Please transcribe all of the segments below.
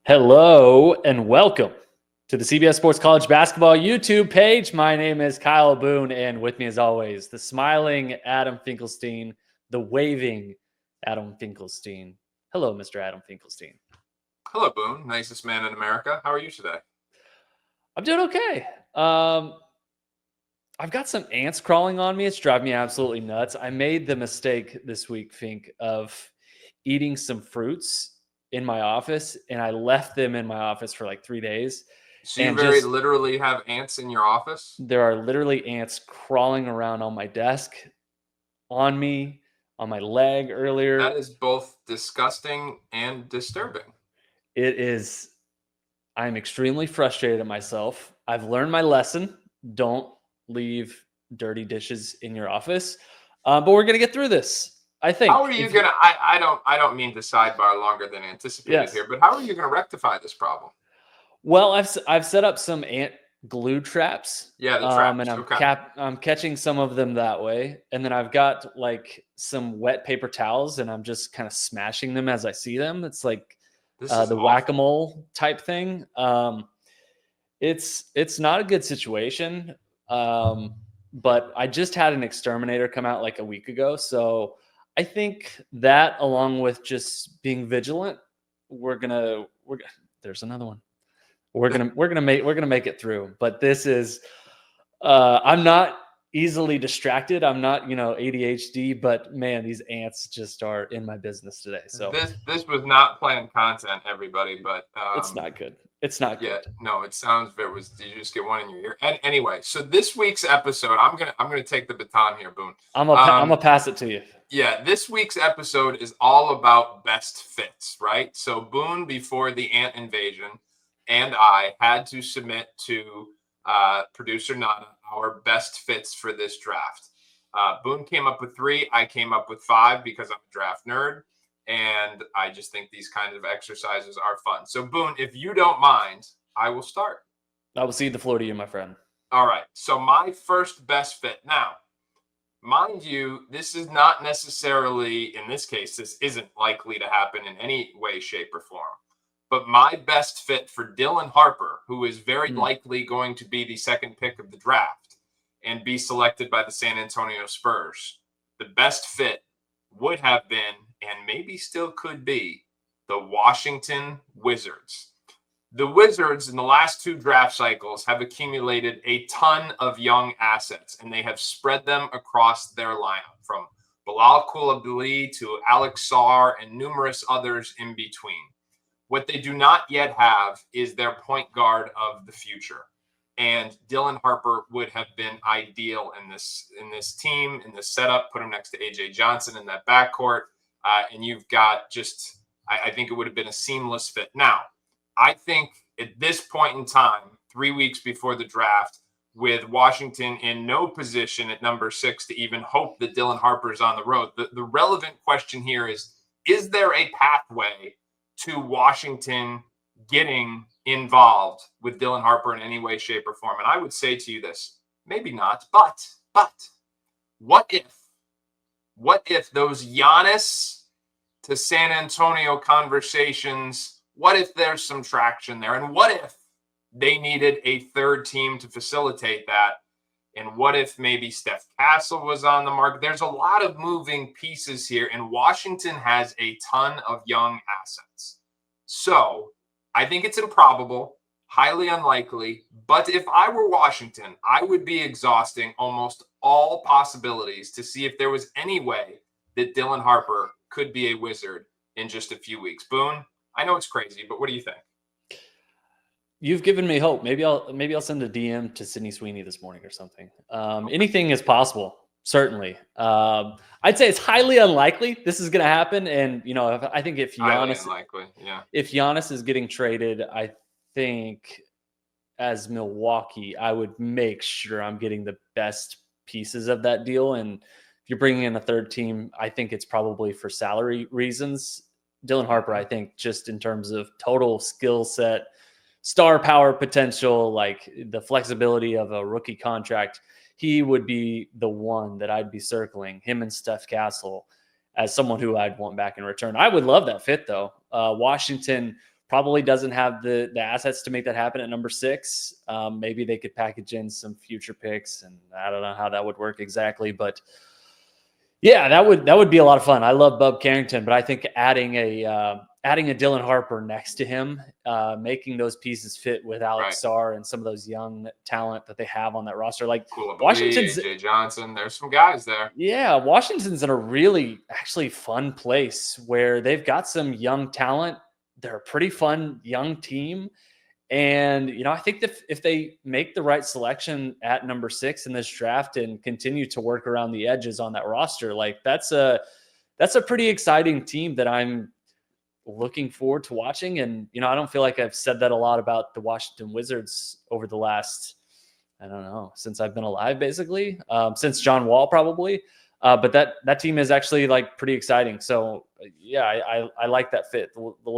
Hello and welcome to the CBS Sports College Basketball YouTube page. My name is Kyle Boone, and with me as always, the smiling Adam Finklestein, the waving Adam Finklestein. Hello, Mr. Adam Finklestein. Hello, Boone. Nicest man in America. How are you today? I'm doing okay. I've got some ants crawling on me. It's driving me absolutely nuts. I made the mistake this week, Fink, of eating some fruits in my office, and I left them in my office for like 3 days. So you And very just literally have ants in your office? there are literally ants crawling around on my desk, on me, on my leg earlier. That is both disgusting and disturbing. It is. I'm extremely frustrated at myself. I've learned my lesson. Don't leave dirty dishes in your office. But we're gonna get through this. I think. How are you gonna? I don't mean to sidebar longer than anticipated Yes. here, but how are you gonna rectify this problem? Well, I've set up some ant glue traps. Yeah, the traps. And Okay. I'm catching some of them that way. And then I've got like some wet paper towels, and I'm just kind of smashing them as I see them. It's like This is the awful. whack-a-mole type thing. It's not a good situation. But I just had an exterminator come out like a week ago, so I think that, along with just being vigilant, there's another one. We're gonna make it through. But this is I'm not easily distracted. I'm not, ADHD, but man, these ants just are in my business today. So This was not planned content, everybody, but it's not good. It's not good. Yeah, no, it sounds did you just get one in your ear? And anyway, so this week's episode, I'm gonna take the baton here, Boone. I'm gonna pass it to you. Yeah, this week's episode is all about best fits, right? So Boone, before the ant invasion, and I had to submit to producer Nana our best fits for this draft. Boone came up with 3. I came up with 5 because I'm a draft nerd. And I just think these kinds of exercises are fun. So, Boone, if you don't mind, I will start. I will cede the floor to you, my friend. All right. So, my first best fit. Now, mind you, this is not necessarily, in this case, this isn't likely to happen in any way, shape, or form. But my best fit for Dylan Harper, who is very likely going to be the second pick of the draft and be selected by the San Antonio Spurs, the best fit would have been, and maybe still could be, the Washington Wizards. The Wizards in the last 2 draft cycles have accumulated a ton of young assets, and they have spread them across their lineup, from Bilal Coulibaly to Alex Sarr and numerous others in between. What they do not yet have is their point guard of the future. And Dylan Harper would have been ideal in this team, in this setup. Put him next to AJ Johnson in that backcourt. And you've got I think it would have been a seamless fit. Now, I think at this point in time, 3 weeks before the draft, with Washington in no position at number 6 to even hope that Dylan Harper is on the road, the relevant question here is there a pathway to Washington getting involved with Dylan Harper in any way, shape, or form? And I would say to you this, maybe not, but what if those Giannis to San Antonio conversations, what if there's some traction there? And what if they needed a third team to facilitate that? And what if maybe Steph Castle was on the market? There's a lot of moving pieces here, and Washington has a ton of young assets. So I think it's improbable, highly unlikely, but if I were Washington, I would be exhausting almost all possibilities to see if there was any way that Dylan Harper could be a Wizard in just a few weeks. Boone, I know it's crazy, but what do you think? You've given me hope. Maybe I'll send a DM to Sydney Sweeney this morning or something. Anything is possible, certainly. I'd say it's highly unlikely this is going to happen. And I think if Giannis is getting traded, I think as Milwaukee, I would make sure I'm getting the best pieces of that deal. And if you're bringing in a third team, I think it's probably for salary reasons. Dylan Harper, I think, just in terms of total skill set, star power potential, like the flexibility of a rookie contract, he would be the one that I'd be circling, him and Steph Castle, as someone who I'd want back in return. I would love that fit, though. Washington probably doesn't have the assets to make that happen at number 6. Maybe they could package in some future picks, and I don't know how that would work exactly, but yeah, that would be a lot of fun. I love Bub Carrington, but I think adding a Dylan Harper next to him, making those pieces fit with Alex Sarr and some of those young talent that they have on that roster, like Washington's, Tre Johnson. There's some guys there. Yeah, Washington's in a really actually fun place where they've got some young talent. They're a pretty fun young team. And, I think that if they make the right selection at number 6 in this draft and continue to work around the edges on that roster, like that's a pretty exciting team that I'm looking forward to watching. And, I don't feel like I've said that a lot about the Washington Wizards over the last, I don't know, since I've been alive, basically, since John Wall probably. But that team is actually like pretty exciting. So yeah, I like that fit.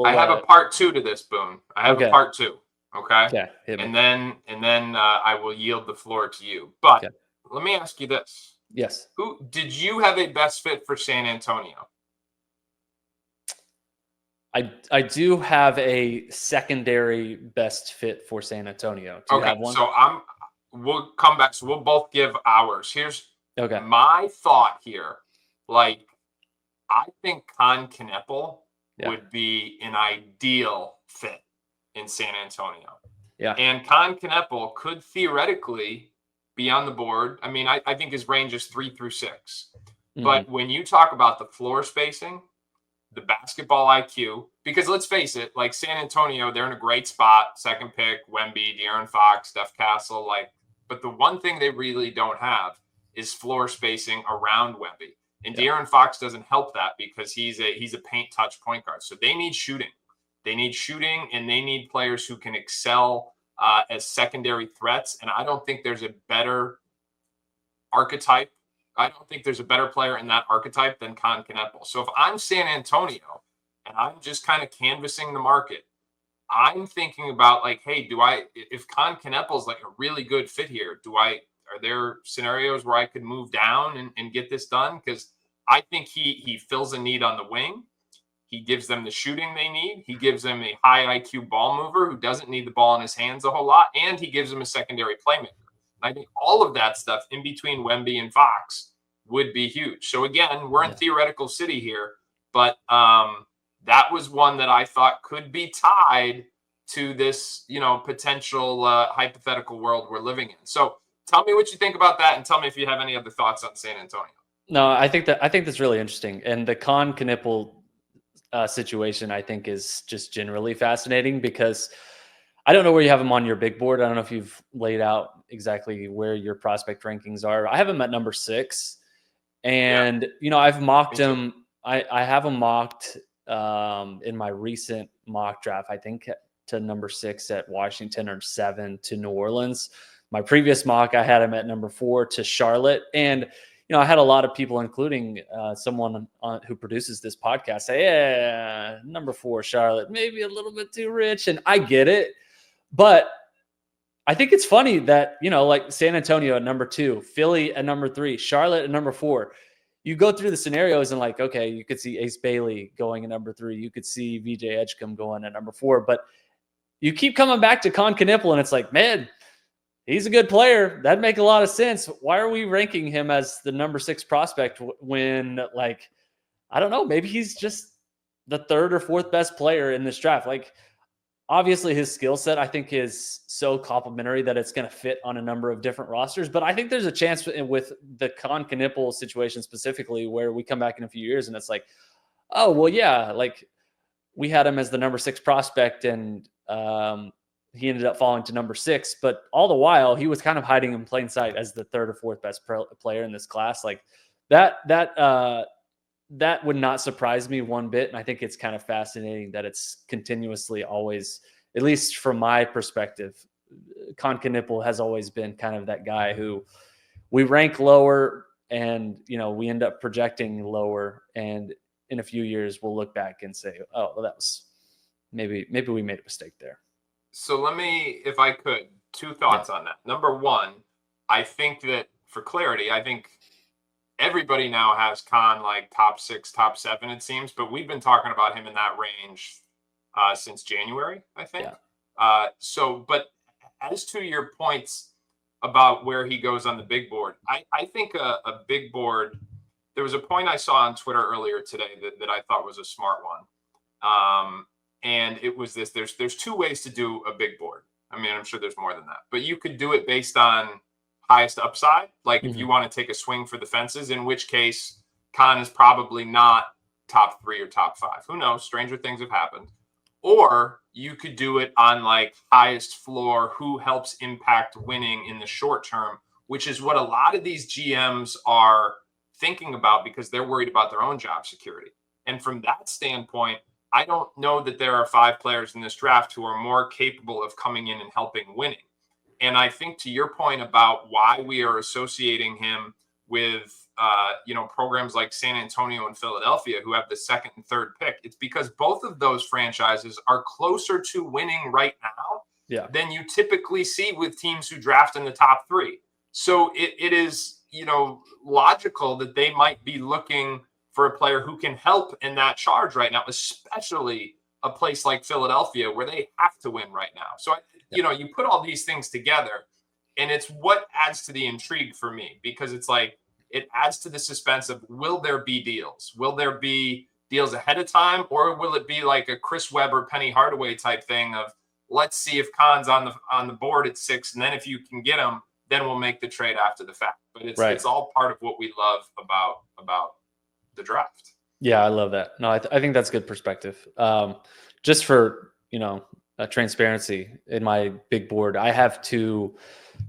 I have a part 2 to this, Boone. I have a part 2. Okay. Yeah. And then I will yield the floor to you. But let me ask you this. Yes. Who did you have a best fit for San Antonio? I do have a secondary best fit for San Antonio. Do you have one? So we'll come back. So we'll both give ours. Here's my thought here. Like, I think Kon Knueppel would be an ideal fit in San Antonio. Yeah. And Kon Knueppel could theoretically be on the board. I mean, I think his range is 3 through 6. Mm-hmm. But when you talk about the floor spacing, the basketball IQ, because let's face it, like San Antonio, they're in a great spot. Second pick, Wemby, De'Aaron Fox, Steph Castle. But the one thing they really don't have is floor spacing around Wemby. And De'Aaron Fox doesn't help that because he's a paint touch point guard. So they need shooting. They need shooting, and they need players who can excel as secondary threats. And I don't think there's a better archetype. I don't think there's a better player in that archetype than Kon Knueppel. So if I'm San Antonio and I'm just kind of canvassing the market, I'm thinking about like, hey, if Kon Knueppel is like a really good fit here, are there scenarios where I could move down and get this done? Because I think he fills a need on the wing. He gives them the shooting they need. He gives them a high IQ ball mover who doesn't need the ball in his hands a whole lot. And he gives them a secondary playmaker. And I think all of that stuff in between Wemby and Fox would be huge. So again, we're in theoretical city here, but that was one that I thought could be tied to this, potential hypothetical world we're living in. So tell me what you think about that, and tell me if you have any other thoughts on San Antonio. No, I think that's really interesting. And the Kon Knueppel situation, I think, is just generally fascinating because I don't know where you have him on your big board. I don't know if you've laid out exactly where your prospect rankings are. I have him at number 6, and I've mocked him. I have him mocked in my recent mock draft, I think, to number 6 at Washington or 7 to New Orleans. My previous mock, I had him at number 4 to Charlotte, and I had a lot of people, including someone who produces this podcast, say, yeah, number 4, Charlotte, maybe a little bit too rich. And I get it. But I think it's funny that, like San Antonio at number 2, Philly at number 3, Charlotte at number 4. You go through the scenarios and like, okay, you could see Ace Bailey going at number 3. You could see VJ Edgecombe going at number 4. But you keep coming back to Kon Knueppel, and it's like, man, he's a good player. That'd make a lot of sense. Why are we ranking him as the number 6 prospect when, like, I don't know, maybe he's just the 3rd or 4th best player in this draft? Like, obviously his skill set, I think, is so complementary that it's going to fit on a number of different rosters. But I think there's a chance with the Kon Knueppel situation specifically where we come back in a few years and it's like, oh, well, yeah, like we had him as the number 6 prospect and, he ended up falling to number 6, but all the while he was kind of hiding in plain sight as the 3rd or 4th best player in this class. Like that would not surprise me one bit. And I think it's kind of fascinating that it's continuously always, at least from my perspective, Kon Knueppel has always been kind of that guy who we rank lower and, we end up projecting lower. And in a few years, we'll look back and say, oh, well, that was maybe we made a mistake there. So let me, if I could, 2 thoughts on that. Number 1, I think that for clarity, I think everybody now has Kon like top 6, top 7, it seems, but we've been talking about him in that range, since January, I think. Yeah. But as to your points about where he goes on the big board, I think a big board, there was a point I saw on Twitter earlier today that I thought was a smart one. And it was this, there's two ways to do a big board. I mean, I'm sure there's more than that, but you could do it based on highest upside. Like if you want to take a swing for the fences, in which case Kon is probably not top 3 or top 5. Who knows? Stranger things have happened. Or you could do it on like highest floor, who helps impact winning in the short term, which is what a lot of these GMs are thinking about because they're worried about their own job security. And from that standpoint, I don't know that there are 5 players in this draft who are more capable of coming in and helping winning. And I think to your point about why we are associating him with, programs like San Antonio and Philadelphia, who have the 2nd and 3rd pick, it's because both of those franchises are closer to winning right now than you typically see with teams who draft in the top 3. So it is, logical that they might be looking for a player who can help in that charge right now, especially a place like Philadelphia where they have to win right now. So, you put all these things together and it's what adds to the intrigue for me, because it's like, it adds to the suspense of, will there be deals? Will there be deals ahead of time? Or will it be like a Chris Webber, Penny Hardaway type thing of, let's see if Kon's on the board at 6. And then if you can get him, then we'll make the trade after the fact. But it's all part of what we love about the draft. Yeah, I love that. No, I think that's good perspective. Just for, transparency in my big board, I have to,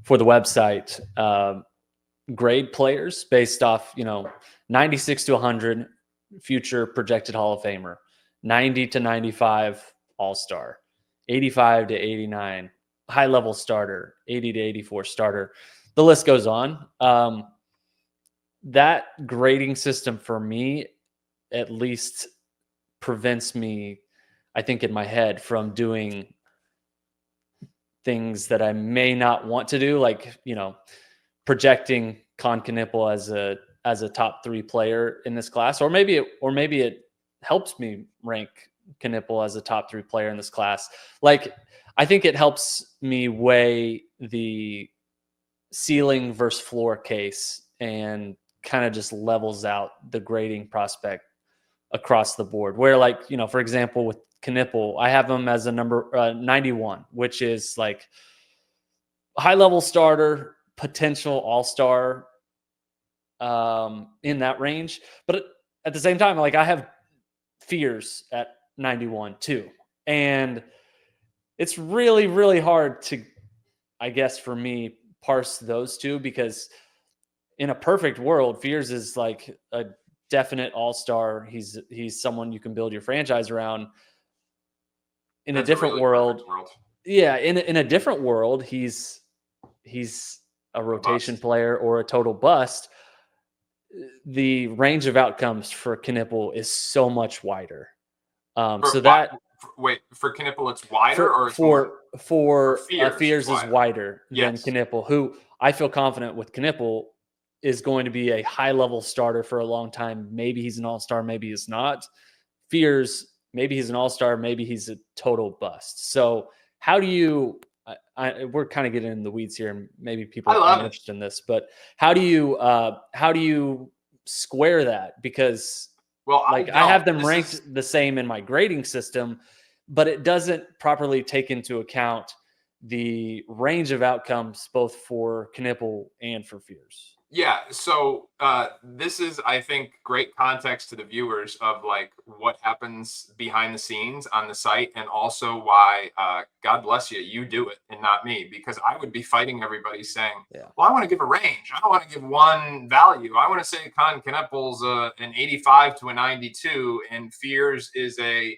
for the website, grade players based off, 96 to 100 future projected Hall of Famer, 90 to 95 All-Star, 85 to 89 high-level starter, 80 to 84 starter. The list goes on. That grading system for me at least prevents me, I think, in my head from doing things that I may not want to do, like, projecting Kon Knueppel as a top 3 player in this class, or maybe it helps me rank Knueppel as a top 3 player in this class. Like, I think it helps me weigh the ceiling versus floor case and kind of just levels out the grading prospect across the board. Where, like, for example, with Knueppel, I have him as a number 91, which is like high level starter, potential all-star, in that range. But at the same time, like, I have fears at 91 too. And it's really, really hard to, I guess, for me, parse those two, because in a perfect world, Fears is like a definite all-star. He's someone you can build your franchise around. In a different world. Yeah, in a different world, he's a rotation player or a total bust. The range of outcomes for Knueppel is so much wider. For Knueppel, it's wider, for Fears is wider than Knueppel, who I feel confident with. Knueppel is going to be a high level starter for a long time. Maybe he's an all-star, maybe he's not. Fears, maybe he's an all-star, maybe he's a total bust. So how do you, we're kind of getting in the weeds here, and maybe people are interested in this, but how do you square that? Because I have them ranked the same in my grading system, but it doesn't properly take into account the range of outcomes both for Knueppel and for Fears. Yeah, so this is, I think, great context to the viewers of like what happens behind the scenes on the site, and also why, God bless you, you do it and not me, because I would be fighting everybody saying, well, I want to give a range. I don't want to give one value. I want to say Kon Knueppel's an 85 to a 92 and Fears is a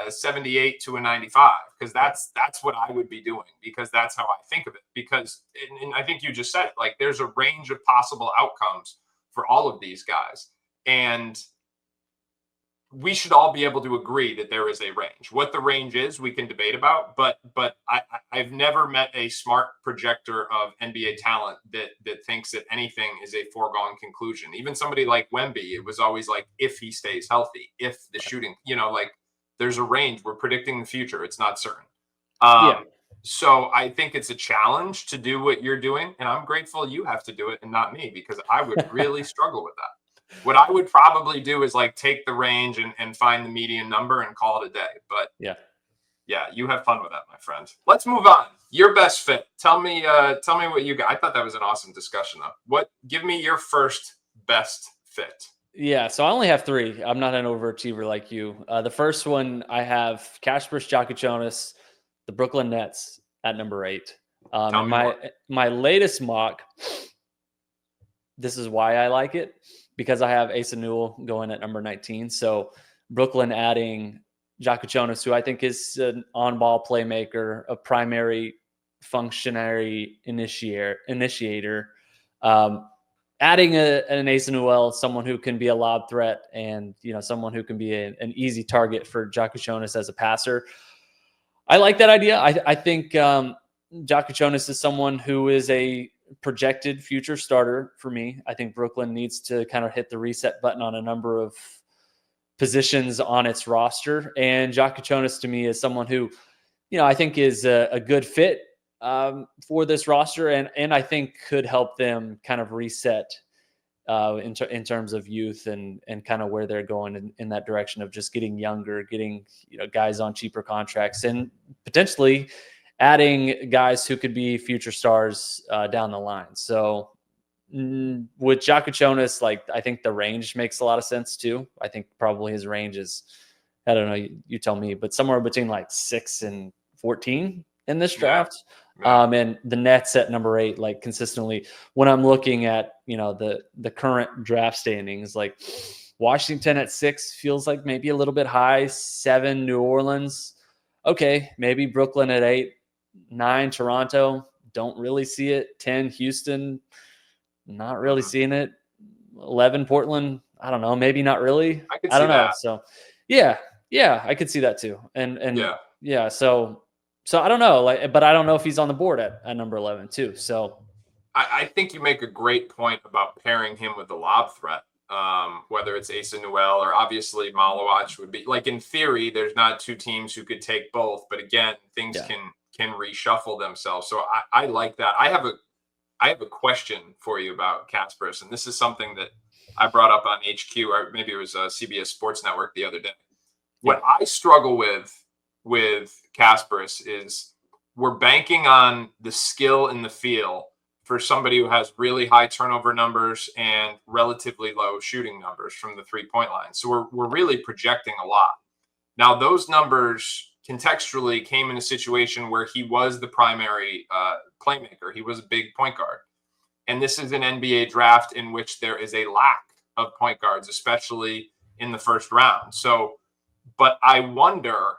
78 to a 95, because that's what I would be doing, because that's how I think of it. Because, and I think you just said it, like, there's a range of possible outcomes for all of these guys, and we should all be able to agree that there is a range. What the range is, we can debate about, but I've never met a smart projector of NBA talent that thinks that anything is a foregone conclusion. Even somebody like Wemby, it was always like, if he stays healthy, if the shooting, like, There's a range. We're predicting the future. It's not certain. Yeah. So I think it's a challenge to do what you're doing, and I'm grateful you have to do it and not me, because I would really struggle with that. What I would probably do is like take the range and find the median number and call it a day. But yeah, you have fun with that, my friend. Let's move on. Your best fit. Tell me what you got. I thought that was an awesome discussion though. Give me your first best fit. Yeah, so I only have 3. I'm not an overachiever like you. The first one, I have Kasparas, Jakucionis, the Brooklyn Nets at number 8. And my latest mock, this is why I like it, because I have Asa Newell going at number 19. So Brooklyn adding Jakucionis, who I think is an on-ball playmaker, a primary functionary initiator. Adding an Asa Newell, someone who can be a lob threat and, someone who can be an easy target for Jakucionis as a passer. I like that idea. I think Jakucionis is someone who is a projected future starter for me. I think Brooklyn needs to kind of hit the reset button on a number of positions on its roster. And Jakucionis to me is someone who, I think is a good fit for this roster, and I think could help them kind of reset in terms of youth and kind of where they're going in that direction of just getting younger, getting guys on cheaper contracts, and potentially adding guys who could be future stars down the line. So with Jakucionis, I think the range makes a lot of sense too. I think probably his range is, I don't know, you tell me, but somewhere between 6 and 14 in this draft. Yeah. And the Nets at number 8, consistently when I'm looking at, the current draft standings, Washington at 6 feels like maybe a little bit high. 7, New Orleans. Okay. Maybe Brooklyn at 8, 9, Toronto. Don't really see it. 10, Houston. Not really seeing it. 11, Portland. I don't know. Maybe not really. I don't know. So yeah, I could see that too. And yeah. So I don't know, but I don't know if he's on the board at number 11 too. So I think you make a great point about pairing him with the lob threat, whether it's Asa Newell or obviously Maluach would be, in theory, there's not 2 teams who could take both, but again, things can reshuffle themselves. So I like that. I have a question for you about Kasparas, and this is something that I brought up on HQ, or maybe it was CBS Sports Network the other day. What I struggle with Kasparas is we're banking on the skill in the feel for somebody who has really high turnover numbers and relatively low shooting numbers from the 3-point line. So we're really projecting a lot. Now, those numbers contextually came in a situation where he was the primary playmaker. He was a big point guard. And this is an NBA draft in which there is a lack of point guards, especially in the first round. So, but I wonder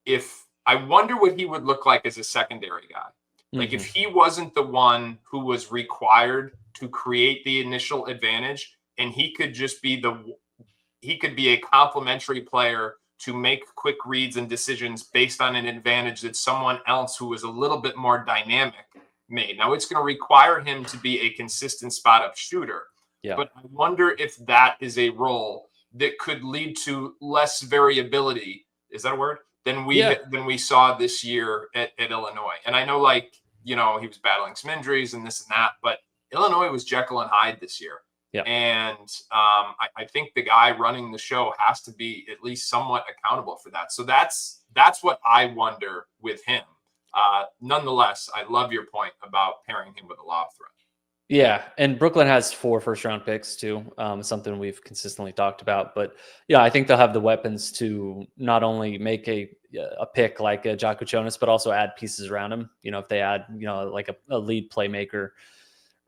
what he would look like as a secondary guy. If he wasn't the one who was required to create the initial advantage, and he could just be a complementary player to make quick reads and decisions based on an advantage that someone else who was a little bit more dynamic made. Now, it's going to require him to be a consistent spot-up shooter. Yeah. But I wonder if that is a role that could lead to less variability. Is that a word? Than we saw this year at Illinois. And I know, he was battling some injuries and this and that, but Illinois was Jekyll and Hyde this year. Yeah. And I think the guy running the show has to be at least somewhat accountable for that. So that's what I wonder with him. Nonetheless, I love your point about pairing him with a lob threat. Yeah, and Brooklyn has 4 first-round picks too. Something we've consistently talked about, but yeah, I think they'll have the weapons to not only make a pick like a Jakucionis, but also add pieces around him. If they add, a lead playmaker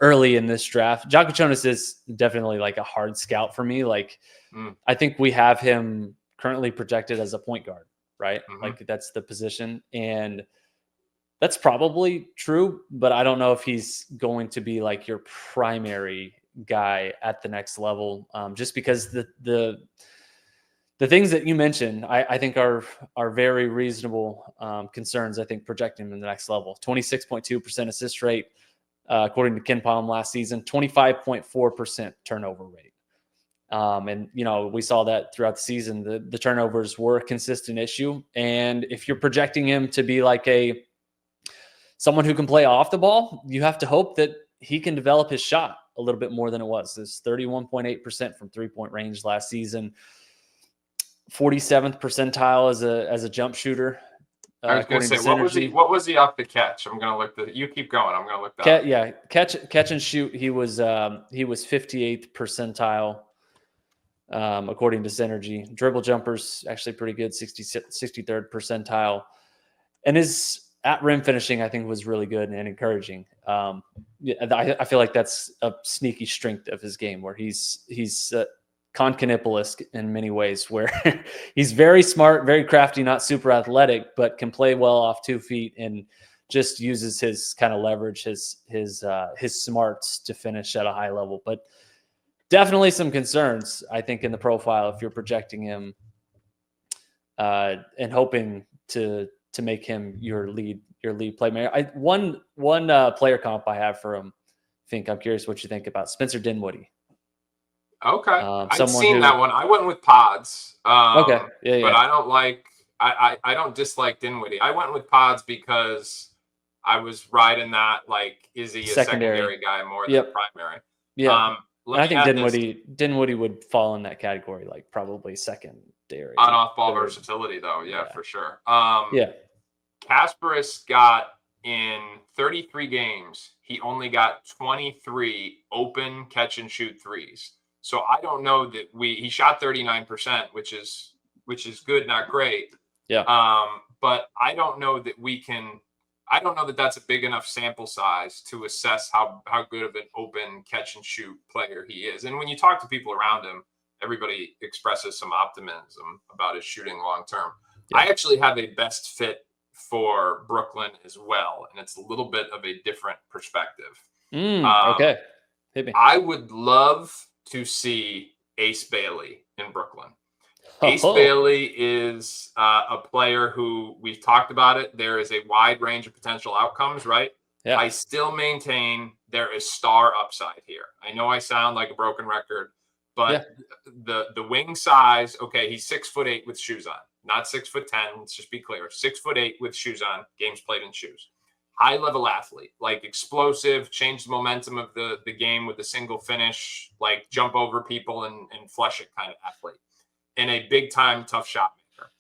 early in this draft. Jakucionis is definitely a hard scout for me. I think we have him currently projected as a point guard, right? Mm-hmm. That's the position, and that's probably true, but I don't know if he's going to be your primary guy at the next level. Just because the things that you mentioned, I think are very reasonable concerns. I think projecting him in the next level. 26.2% assist rate, according to Ken Palm last season. 25.4% turnover rate. And, we saw that throughout the season. The turnovers were a consistent issue. And if you're projecting him to be like someone who can play off the ball, you have to hope that he can develop his shot a little bit more than it was. It's 31.8% from 3-point range last season. 47th percentile as a jump shooter. I was going to say, what was he off the catch? I'm going to look you keep going. I'm going to look that. Yeah. Catch and shoot. He was 58th percentile. According to Synergy. Dribble jumpers, actually pretty good, 63rd percentile. And his at-rim finishing, I think, was really good and encouraging. I feel like that's a sneaky strength of his game, where he's Kon Knueppel-esque in many ways, where he's very smart, very crafty, not super athletic, but can play well off 2 feet and just uses his kind of leverage, his smarts to finish at a high level. But definitely some concerns, I think, in the profile if you're projecting him and hoping to make him your lead playmaker. One player comp I have for him, I'm curious what you think about Spencer Dinwiddie. Okay, I've seen that one. I went with Pods. Okay, yeah. But I don't dislike Dinwiddie. I went with Pods because I was riding that, like, is he a secondary guy more than primary? Yeah. I think Dinwiddie would fall in that category, like probably secondary. On off-ball versatility, though, yeah, for sure. Kasparas got in 33 games. He only got 23 open catch-and-shoot threes. So I don't know that he shot 39%, which is good, not great. Yeah. But I don't know that I don't know that that's a big enough sample size to assess how good of an open catch and shoot player he is. And when you talk to people around him, everybody expresses some optimism about his shooting long term. Yeah. I actually have a best fit for Brooklyn as well, and it's a little bit of a different perspective. Okay. Hit me. I would love to see Ace Bailey in Brooklyn. Ace Bailey is a player who, we've talked about it. There is a wide range of potential outcomes, right? Yeah. I still maintain there is star upside here. I know I sound like a broken record, but the wing size, okay, he's 6'8" with shoes on, not 6'10". Let's just be clear. 6'8" with shoes on, games played in shoes. High level athlete, like explosive, change the momentum of the game with a single finish, like jump over people and flush it kind of athlete. And a big-time tough shot maker.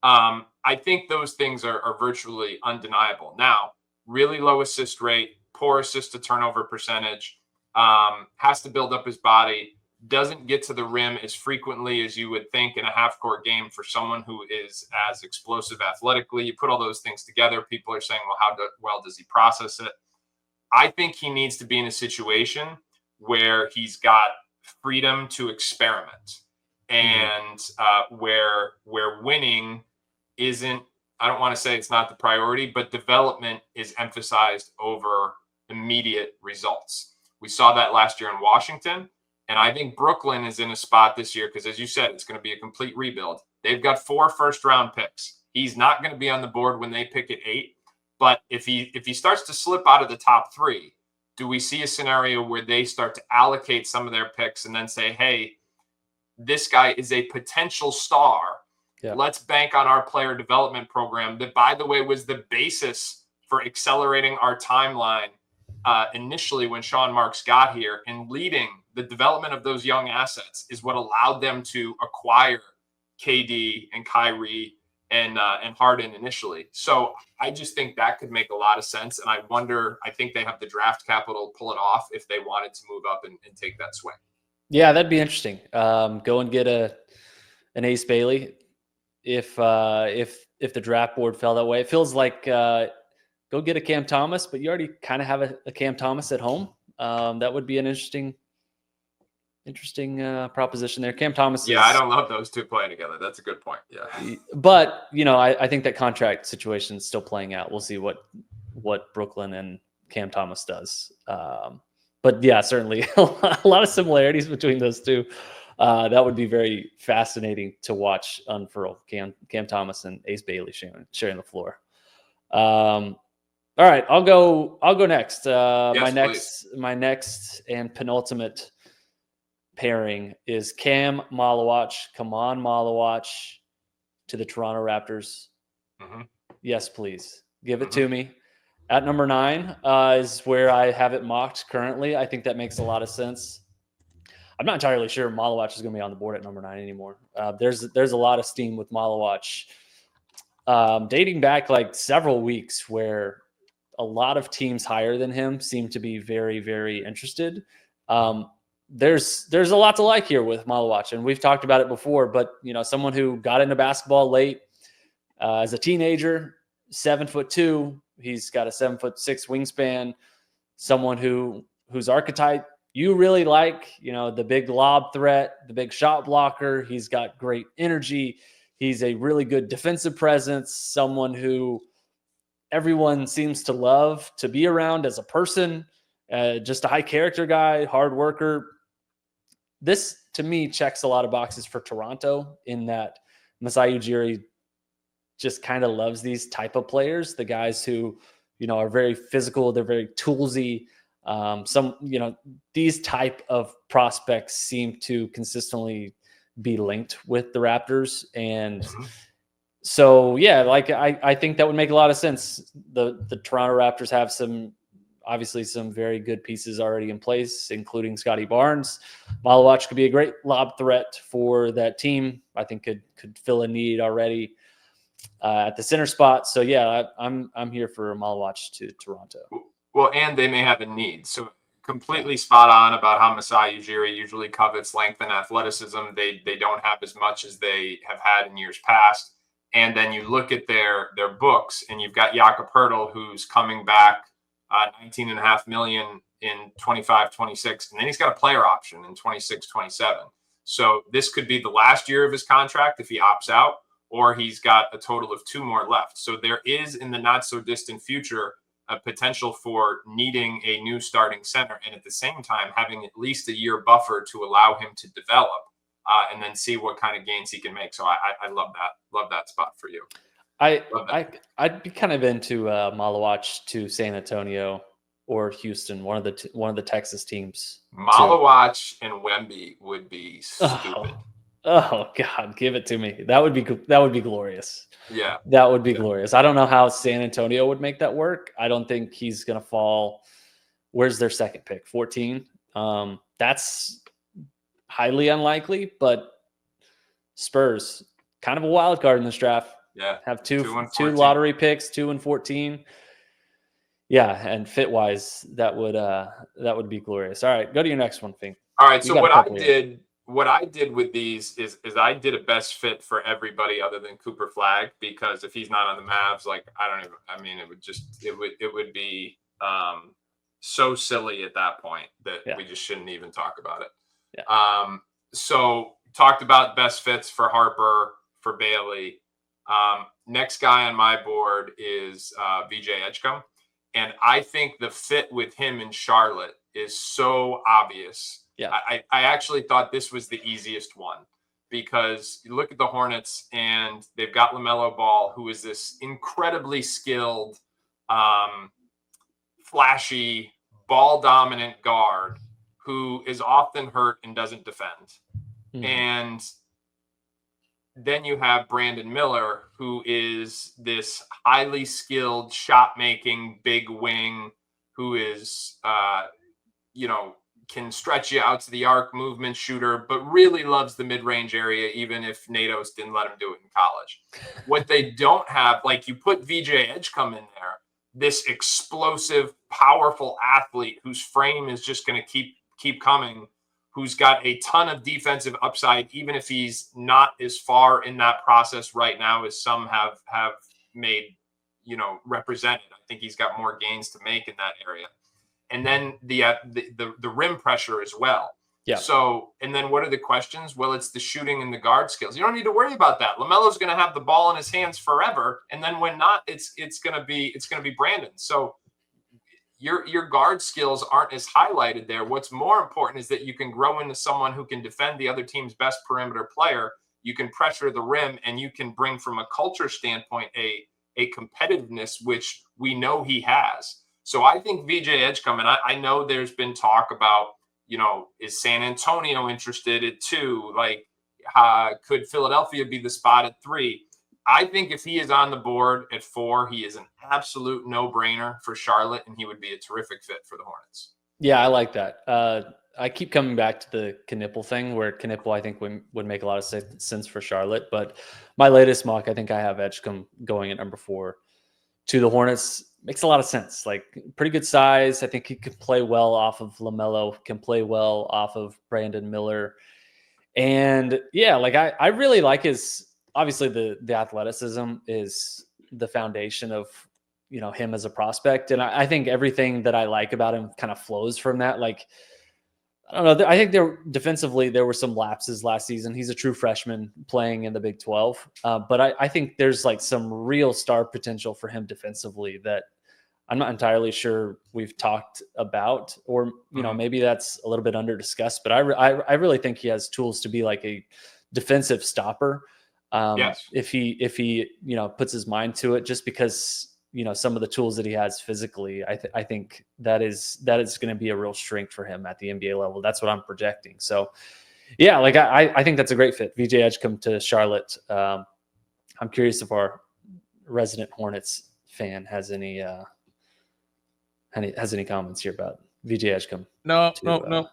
I think those things are virtually undeniable. Now, really low assist rate, poor assist-to-turnover percentage, has to build up his body, doesn't get to the rim as frequently as you would think in a half-court game for someone who is as explosive athletically. You put all those things together, people are saying, well, how well does he process it? I think he needs to be in a situation where he's got freedom to experiment. And where winning isn't, I don't want to say it's not the priority, but development is emphasized over immediate results. We saw that last year in Washington, and I think Brooklyn is in a spot this year because, as you said, it's going to be a complete rebuild. They've got 4 first-round picks. He's not going to be on the board when they pick at 8, but if he starts to slip out of the top 3, do we see a scenario where they start to allocate some of their picks and then say, hey, this guy is a potential star. Yeah. Let's bank on our player development program that, by the way, was the basis for accelerating our timeline initially when Sean Marks got here, and leading the development of those young assets is what allowed them to acquire KD and Kyrie and Harden initially. So I just think that could make a lot of sense. And I think they have the draft capital to pull it off if they wanted to move up and take that swing. Yeah, that'd be interesting. Go and get an Ace Bailey if the draft board fell that way. It feels like go get a Cam Thomas, but you already kind of have a Cam Thomas at home. That would be an interesting proposition there. Cam Thomas. Yeah, I don't love those two playing together. That's a good point. Yeah, but I think that contract situation is still playing out. We'll see what Brooklyn and Cam Thomas does. But yeah, certainly a lot of similarities between those two. That would be very fascinating to watch unfurl. Cam Thomas and Ace Bailey sharing the floor. All right, I'll go next. Yes, my next and penultimate pairing is Khaman Maluach to the Toronto Raptors. Mm-hmm. Yes, please. Give it to me. At number 9 is where I have it mocked currently. I think that makes a lot of sense. I'm not entirely sure Maluach is going to be on the board at number 9 anymore. There's a lot of steam with Maluach, dating back like several weeks, where a lot of teams higher than him seem to be very, very interested. There's a lot to like here with Maluach, and we've talked about it before. But someone who got into basketball late as a teenager, 7'2". He's got a 7'6" wingspan. Someone whose archetype you really like, the big lob threat, the big shot blocker. He's got great energy. He's a really good defensive presence, someone who everyone seems to love to be around as a person, just a high character guy, hard worker. This, to me, checks a lot of boxes for Toronto in that Masai Ujiri just kind of loves these type of players, the guys who, are very physical. They're very toolsy. These type of prospects seem to consistently be linked with the Raptors. And so, I think that would make a lot of sense. The Toronto Raptors have obviously some very good pieces already in place, including Scotty Barnes. Maluach could be a great lob threat for that team. I think could fill a need already at the center spot. So I'm here for Maluach to Toronto. Well, and they may have a need. So completely spot on about how Masai Ujiri usually covets length and athleticism. They don't have as much as they have had in years past. And then you look at their books, and you've got Jakob Poeltl, who's coming back $19.5 million in 25-26, and then he's got a player option in 26-27. So this could be the last year of his contract if he opts out, or he's got a total of 2 more left. So there is, in the not so distant future, a potential for needing a new starting center, and at the same time having at least a year buffer to allow him to develop and then see what kind of gains he can make. So I love that spot for you. I'd be kind of into Maluach to San Antonio or Houston, one of the Texas teams. Maluach and Wemby would be stupid. Oh God, give it to me. That would be glorious. Yeah, that would be glorious. I don't know how San Antonio would make that work. I don't think he's going to fall. Where's their second pick? 14. That's highly unlikely, but Spurs, kind of a wild card in this draft. Yeah, have two lottery picks, 2 and 14. Yeah, and fit wise, that would be glorious. All right, go to your next one, Fink. All right, so what I did with these is I did a best fit for everybody other than Cooper Flagg, because if he's not on the Mavs, it would be so silly at that point that we just shouldn't even talk about it. Yeah. So talked about best fits for Harper, for Bailey. Next guy on my board is VJ Edgecombe. And I think the fit with him in Charlotte is so obvious. Yeah, I actually thought this was the easiest one, because you look at the Hornets and they've got LaMelo Ball, who is this incredibly skilled, flashy, ball-dominant guard who is often hurt and doesn't defend. Mm-hmm. And then you have Brandon Miller, who is this highly skilled shot-making big wing who is, can stretch you out to the arc, movement shooter, but really loves the mid-range area, even if Natos didn't let him do it in college. What they don't have, like, you put VJ Edgecombe in there, this explosive, powerful athlete whose frame is just going to keep coming, who's got a ton of defensive upside, even if he's not as far in that process right now as some have made, represented. I think he's got more gains to make in that area. And then the rim pressure as well. Yeah. So, and then what are the questions? Well, it's the shooting and the guard skills. You don't need to worry about that. LaMelo's going to have the ball in his hands forever, and then when not, it's going to be Brandon. So your guard skills aren't as highlighted there. What's more important is that you can grow into someone who can defend the other team's best perimeter player. You can pressure the rim, and you can bring, from a culture standpoint, a competitiveness, which we know he has. So I think VJ Edgecombe, and I know there's been talk about is San Antonio interested at 2? Like, could Philadelphia be the spot at 3? I think if he is on the board at 4, he is an absolute no-brainer for Charlotte, and he would be a terrific fit for the Hornets. Yeah, I like that. I keep coming back to the Knueppel thing, where Knueppel I think would make a lot of sense for Charlotte. But my latest mock, I think I have Edgecombe going at number 4 to the Hornets. Makes a lot of sense. Like, pretty good size. I think he could play well off of LaMelo, can play well off of Brandon Miller. And yeah, like I really like his, obviously the athleticism is the foundation of, him as a prospect. And I think everything that I like about him kind of flows from that. Like, I don't know. I think defensively, there were some lapses last season. He's a true freshman playing in the Big 12. But I think there's like some real star potential for him defensively that I'm not entirely sure we've talked about, or, maybe that's a little bit under discussed, but I really think he has tools to be like a defensive stopper. Yes. If he, puts his mind to it, just because, some of the tools that he has physically, I think that is going to be a real strength for him at the NBA level. That's what I'm projecting. So yeah, like I think that's a great fit. VJ Edgecombe to Charlotte. I'm curious if our resident Hornets fan has any comments here about VJ Edgecombe. No.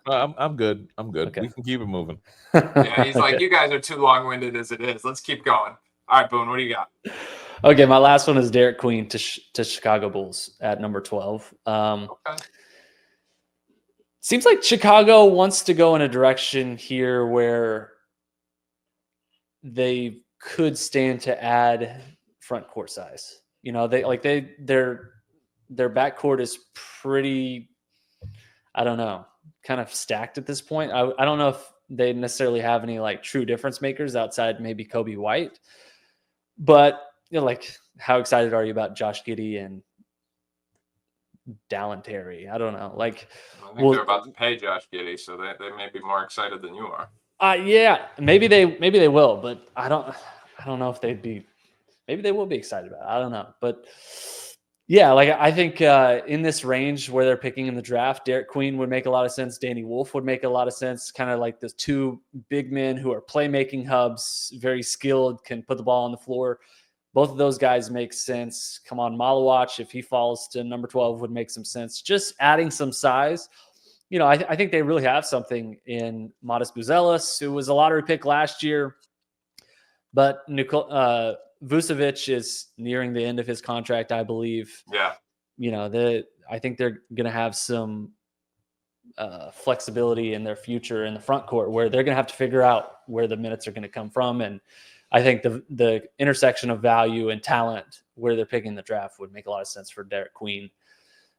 I'm good. Okay. We can keep it moving. Yeah, he's like, you guys are too long-winded as it is. Let's keep going. All right, Boone, what do you got? Okay, my last one is Derik Queen to Chicago Bulls at number 12. Okay. Seems like Chicago wants to go in a direction here where they could stand to add front court size. Their backcourt is pretty, I don't know, kind of stacked at this point. I don't know if they necessarily have any like true difference makers outside maybe Kobe White, but like, how excited are you about Josh Giddey and Dallin Terry? I don't know. Like, I think they're about to pay Josh Giddey, so they may be more excited than you are. Yeah, maybe they will, but I don't know if they'd be. Maybe they will be excited about it. I don't know, but yeah, like I think in this range where they're picking in the draft, Derik Queen would make a lot of sense. Danny Wolf would make a lot of sense. Kind of like the 2 big men who are playmaking hubs, very skilled, can put the ball on the floor. Both of those guys make sense. Come on, Maluach, if he falls to number 12, would make some sense. Just adding some size. I think they really have something in Modest Buzelis, who was a lottery pick last year. But Vucevic is nearing the end of his contract, I believe. Yeah. I think they're going to have some flexibility in their future in the front court, where they're going to have to figure out where the minutes are going to come from. And I think the intersection of value and talent where they're picking the draft would make a lot of sense for Derik Queen.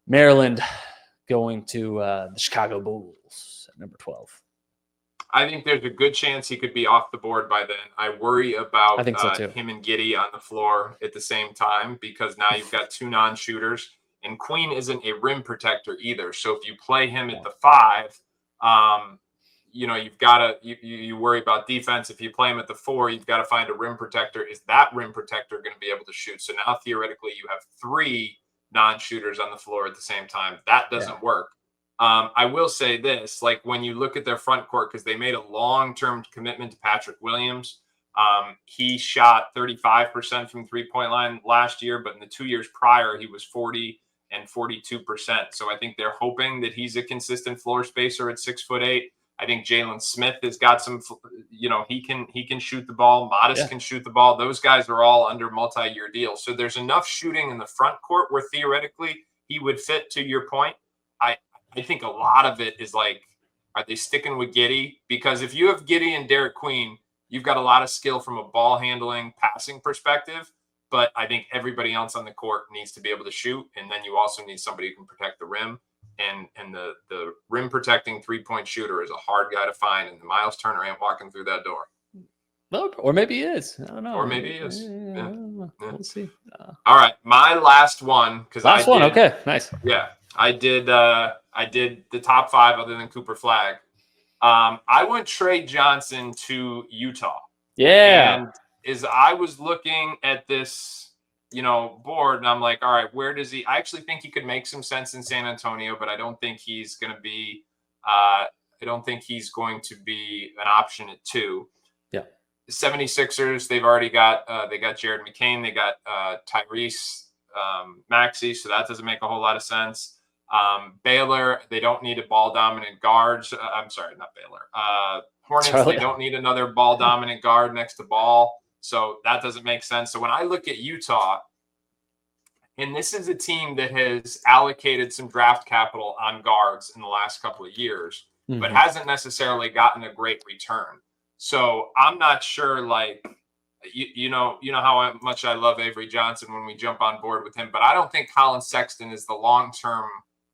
Maryland going to the Chicago Bulls at number 12. I think there's a good chance he could be off the board by then. I worry about I think so too. Him and Giddey on the floor at the same time, because now you've got 2 non-shooters, and Queen isn't a rim protector either. So if you play him at the 5, you've got to you worry about defense. If you play him at the 4, you've got to find a rim protector. Is that rim protector going to be able to shoot? So now theoretically you have 3 non-shooters on the floor at the same time. That doesn't work. I will say this, like when you look at their front court, because they made a long-term commitment to Patrick Williams. He shot 35% from 3-point line last year, but in the 2 years prior, he was 40 and 42%. So I think they're hoping that he's a consistent floor spacer at 6'8". I think Jalen Smith has got some, he can shoot the ball. Modest can shoot the ball. Those guys are all under multi-year deals. So there's enough shooting in the front court where theoretically he would fit, to your point. I think a lot of it is like, are they sticking with Giddey? Because if you have Giddey and Derik Queen, you've got a lot of skill from a ball handling, passing perspective. But I think everybody else on the court needs to be able to shoot. And then you also need somebody who can protect the rim. And the rim protecting 3-point shooter is a hard guy to find. And Miles Turner ain't walking through that door. Well, or maybe he is. I don't know. Or maybe he is. Yeah. We'll see. All right. My last one. Okay. Nice. Yeah. I did the top 5 other than Cooper Flagg. I went Tre Johnson to Utah. Yeah. And as I was looking at this, board, and I'm like, all right, where does he? I actually think he could make some sense in San Antonio, but I don't think he's going to be I don't think he's going to be an option at 2. Yeah. The 76ers, they've already got they got Jared McCain, they got Tyrese Maxey, so that doesn't make a whole lot of sense. Baylor, they don't need a ball dominant guard. I'm sorry, not Baylor. Hornets, they don't need another ball dominant guard next to Ball, so that doesn't make sense. So when I look at Utah, and this is a team that has allocated some draft capital on guards in the last couple of years, but hasn't necessarily gotten a great return. So I'm not sure, like, you know how much I love Avery Johnson when we jump on board with him, but I don't think Colin Sexton is the long-term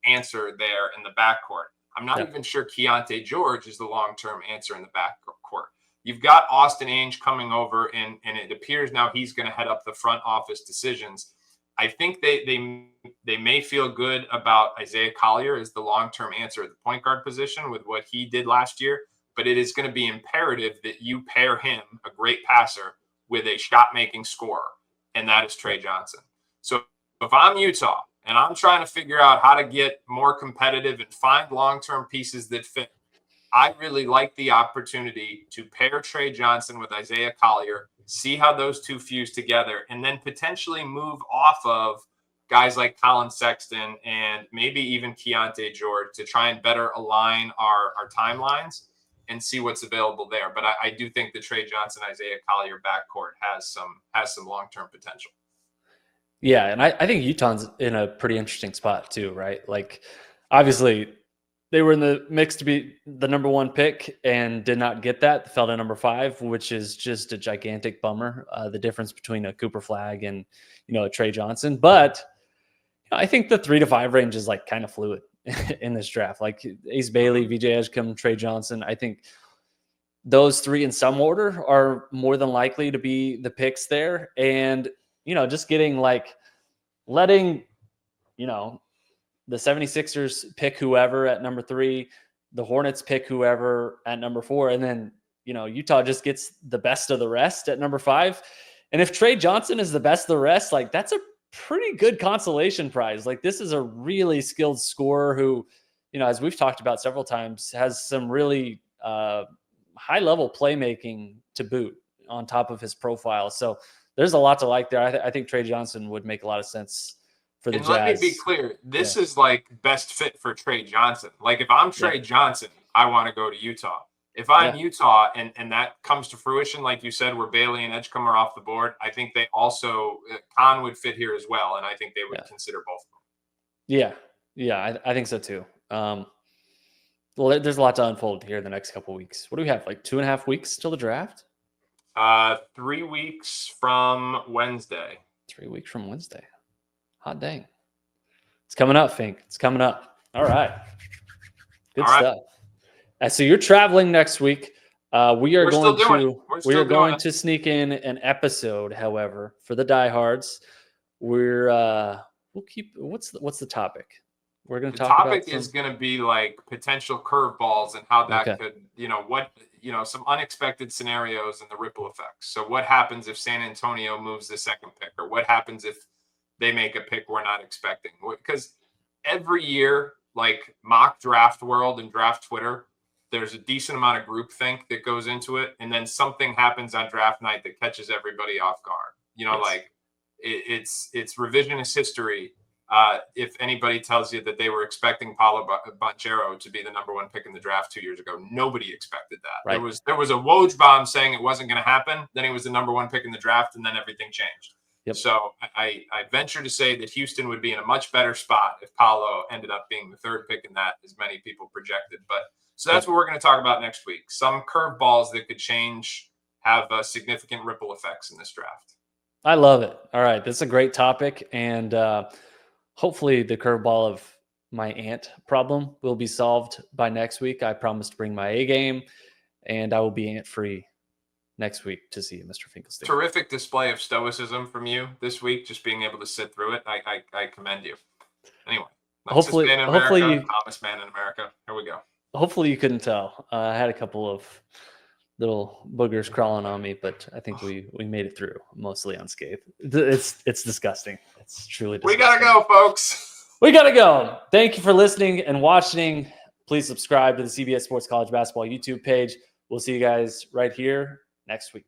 answer there in the backcourt. I'm not even sure Keontae George is the long-term answer in the backcourt. You've got Austin Ainge coming over, and it appears now he's going to head up the front office decisions. I think they may feel good about Isaiah Collier as the long-term answer at the point guard position with what he did last year, but it is going to be imperative that you pair him, a great passer, with a shot-making scorer, and that is Tre Johnson. So if I'm Utah and I'm trying to figure out how to get more competitive and find long-term pieces that fit, I really like the opportunity to pair Tre Johnson with Isaiah Collier, see how those two fuse together, and then potentially move off of guys like Colin Sexton and maybe even Keontae George to try and better align our timelines and see what's available there. But I do think the Tre Johnson, Isaiah Collier backcourt has some long-term potential. Yeah, and I think Utah's in a pretty interesting spot too, right? Like, obviously, they were in the mix to be the number 1 pick and did not get that. Fell to number 5, which is just a gigantic bummer. The difference between a Cooper Flagg and a Tre Johnson, but I think the 3 to 5 range is like kind of fluid in this draft. Like Ace Bailey, VJ Edgecombe, Tre Johnson. I think those 3 in some order are more than likely to be the picks there, and just getting letting the 76ers pick whoever at number 3, the Hornets pick whoever at number 4, and then, Utah just gets the best of the rest at number 5. And if Tre Johnson is the best of the rest, like, that's a pretty good consolation prize. Like, this is a really skilled scorer who, as we've talked about several times, has some really high-level playmaking to boot on top of his profile. So there's a lot to like there. I think Tre Johnson would make a lot of sense for the Jazz. Let me be clear. This is like best fit for Tre Johnson. Like, if I'm Tre Johnson, I want to go to Utah. If I'm Utah and that comes to fruition, like you said, where Bailey and Edgecombe are off the board, I think they also, Kon would fit here as well. And I think they would consider both of them. Yeah, I think so too. Well, there's a lot to unfold here in the next couple of weeks. What do we have? Like 2.5 weeks till the draft? 3 weeks from Wednesday. 3 weeks from Wednesday. Hot dang. It's coming up, Fink. It's coming up. All right. Good stuff. So you're traveling next week. We are going to sneak in an episode, however, for the diehards. We'll keep what's the topic? We're going to talk about. The topic is going to be like potential curveballs and how that could, some unexpected scenarios and the ripple effects. So what happens if San Antonio moves the second pick, or what happens if they make a pick we're not expecting? Because every year, like mock draft world and draft Twitter, there's a decent amount of groupthink that goes into it, and then something happens on draft night that catches everybody off guard. Like it's revisionist history. If anybody tells you that they were expecting Paolo Banchero to be the number 1 pick in the draft 2 years ago, nobody expected that. Right. There was a Woj bomb saying it wasn't going to happen. Then he was the number 1 pick in the draft, and then everything changed. Yep. So I venture to say that Houston would be in a much better spot if Paolo ended up being the 3rd pick in that, as many people projected. So that's what we're going to talk about next week. Some curveballs that could have significant ripple effects in this draft. I love it. All right. This is a great topic. And hopefully the curveball of my aunt problem will be solved by next week. I promise to bring my A game, and I will be aunt-free next week to see you, Mr. Finklestein. Terrific display of stoicism from you this week, just being able to sit through it. I commend you. Anyway, hopefully man in America, Thomas man in America. Here we go. Hopefully you couldn't tell. I had a couple of little boogers crawling on me, but I think we made it through mostly unscathed. It's disgusting. It's truly disgusting. We gotta go, folks. We gotta go. Thank you for listening and watching. Please subscribe to the CBS Sports College Basketball YouTube page. We'll see you guys right here next week.